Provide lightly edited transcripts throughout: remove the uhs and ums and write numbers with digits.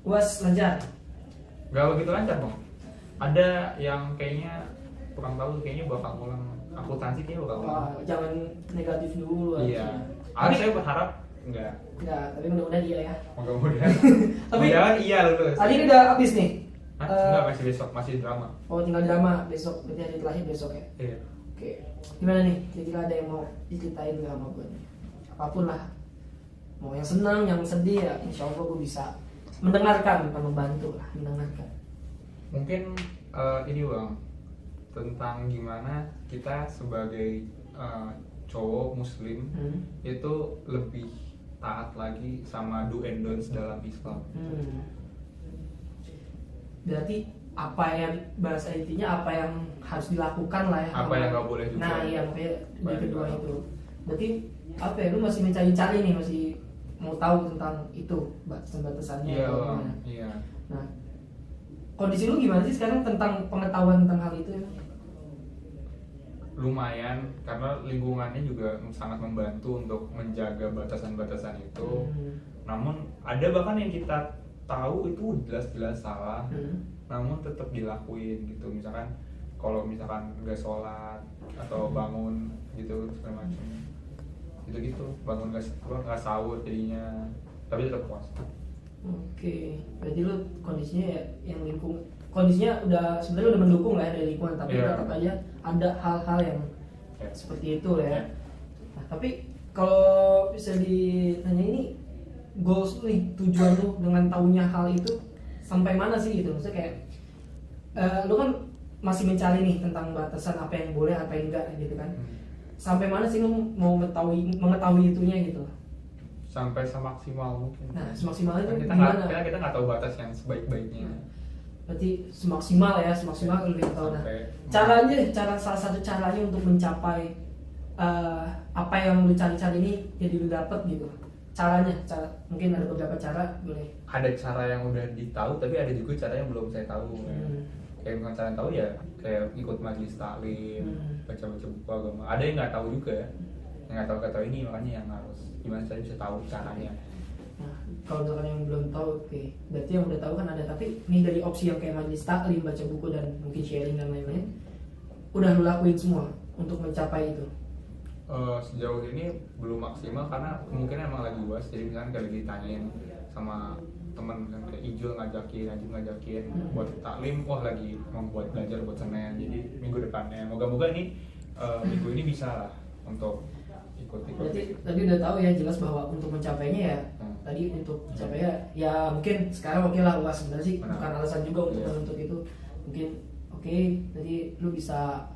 UAS lancar? Gak begitu lancar bang. Ada yang kayaknya kurang tahu, kayaknya bakal ngulang akuntansi, kayaknya bakal ngulang. Wah, jangan negatif dulu. Iya. Tapi Saya berharap enggak. tapi mudah-mudahan iya ya. Mudah-mudahan. Tapi Mudah-mudahan iya lulus. hari ini udah habis nih. Hah? Enggak, masih besok, masih drama. Oh, tinggal drama besok, berarti hari terakhir besok ya. Iya. Oke. Gimana nih? Kira-kira ada yang mau diceritain nggak sama gue nih? Apapun lah. Mau yang senang, yang sedih ya, insya Allah gue bisa mendengarkan, bukan membantu lah, mendengarkan. Mungkin ini bang, tentang gimana kita sebagai cowok muslim itu lebih taat lagi sama do and don'ts dalam Islam. Berarti apa yang bahasa intinya apa yang harus dilakukan lah ya? Apa yang nggak boleh juga? Nah iya, makanya di Apa yang kedua nggak itu. Berarti apa ya? Lu masih mencari-cari nih, masih mau tahu tentang itu batasan-batasannya. Iya atau bang. gimana? Iya. Nah, kondisi lu gimana sih sekarang tentang pengetahuan tentang hal itu? Lumayan, karena lingkungannya juga sangat membantu untuk menjaga batasan-batasan itu. Namun ada bahkan yang kita tahu itu jelas-jelas salah, namun tetap dilakuin gitu. Misalkan kalau misalkan nggak sholat atau bangun gitu segala macam, gitu bangun nggak sahur jadinya, tapi tetap puasa. Oke, berarti lu kondisinya ya yang kondisinya udah sebenarnya udah mendukung lah ya dari lingkungan, tapi tetap aja ada hal-hal yang seperti itu ya. Nah, tapi kalau bisa ditanya ini goals lu nih, tujuan lu dengan tahunya hal itu sampai mana sih gitu? Maksudnya kayak lu kan masih mencari nih tentang batasan apa yang boleh apa yang enggak gitu kan? Sampai mana sih lu mau mengetahui itunya gitu? Sampai semaksimal mungkin. Nah, semaksimal itu kita gimana? kita nggak tahu batas yang sebaik-baiknya. Berarti semaksimal ya, semaksimal lu lebih tahu. Nah, cara salah satu caranya untuk mencapai apa yang lu cari-cari ini jadi lu dapet gitu. Cara mungkin ada beberapa cara, boleh. Ada cara yang udah ditahu, tapi ada juga cara yang belum saya tahu. Kayak bukan cara yang tahu ya, kayak ikut majelis taklim, baca-baca buku agama. Ada yang nggak tahu juga ya, yang nggak tahu ini, makanya yang harus gimana saya bisa tahu caranya. Nah, kalau misalkan yang belum tahu, oke. Berarti yang udah tahu kan ada, tapi nih dari opsi yang kayak majelis taklim, baca buku dan mungkin sharing dan lain-lain, udah lu lakuin semua untuk mencapai itu? Sejauh ini belum maksimal karena kemungkinan emang lagi UAS. Jadi misalnya kayak lagi ditanyain sama teman kan, kayak Ijul ngajakin buat taklim, wah lagi mau buat belajar buat Senin, jadi minggu depannya moga-moga ini minggu ini bisa lah untuk ikut. Berarti tadi udah tahu ya jelas bahwa untuk mencapainya ya tadi untuk mencapainya ya mungkin sekarang oke lah UAS, sebenarnya sih bukan alasan juga untuk menuntut itu. Mungkin oke, jadi lu bisa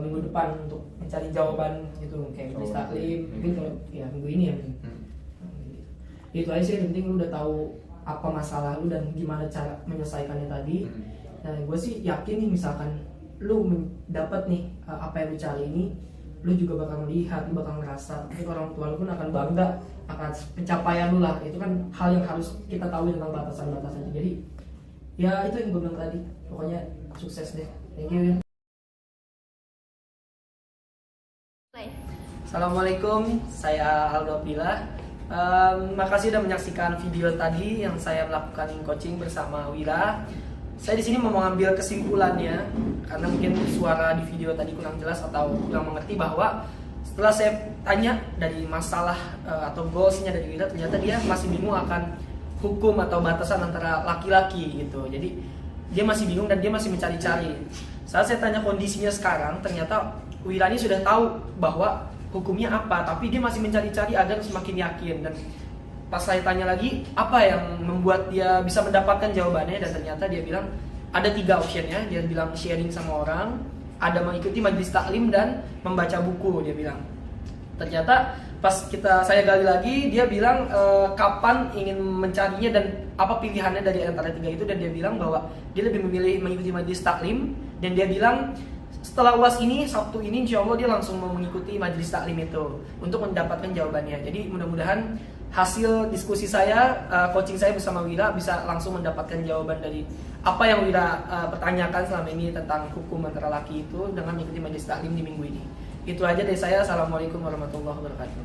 minggu depan untuk mencari jawaban gitu kayak majelis taklim, mungkin kalau ya minggu ini ya mungkin. Itu aja sih, yang penting lu udah tahu apa masalah lu dan gimana cara menyelesaikannya tadi. Nah, gue sih yakin nih misalkan lu dapat nih apa yang lu cari ini, lu juga bakal melihat, lu bakal ngerasa, mungkin orang tua lu pun akan bangga akan pencapaian lu lah. Itu kan hal yang harus kita tahu tentang batasan-batasannya. Jadi ya itu yang gue bilang tadi, pokoknya sukses deh. Thank you. Assalamualaikum, saya Aldo Abdillah. Makasih sudah menyaksikan video tadi yang saya melakukan coaching bersama Wira. Saya di sini mau mengambil kesimpulannya karena mungkin suara di video tadi kurang jelas atau kurang mengerti, bahwa setelah saya tanya dari masalah atau goalsnya dari Wira, ternyata dia masih bingung akan hukum atau batasan antara laki-laki gitu. Jadi dia masih bingung dan dia masih mencari-cari. Saat saya tanya kondisinya sekarang, ternyata Wira ini sudah tahu bahwa hukumnya apa, tapi dia masih mencari-cari agar semakin yakin. Dan pas saya tanya lagi apa yang membuat dia bisa mendapatkan jawabannya, dan ternyata dia bilang ada 3 optionnya. Dia bilang sharing sama orang, ada mengikuti majelis taklim, dan membaca buku. Dia bilang ternyata pas saya gali lagi, dia bilang kapan ingin mencarinya dan apa pilihannya dari antara 3 itu. Dan dia bilang bahwa dia lebih memilih mengikuti majelis taklim, dan dia bilang setelah UAS ini, Sabtu ini insya Allah dia langsung mau mengikuti majelis taklim itu untuk mendapatkan jawabannya. Jadi mudah-mudahan hasil diskusi saya, coaching saya bersama Wira bisa langsung mendapatkan jawaban dari apa yang Wira pertanyakan selama ini tentang hukum antara laki itu dengan mengikuti majelis taklim di minggu ini. Itu aja dari saya. Assalamualaikum warahmatullahi wabarakatuh.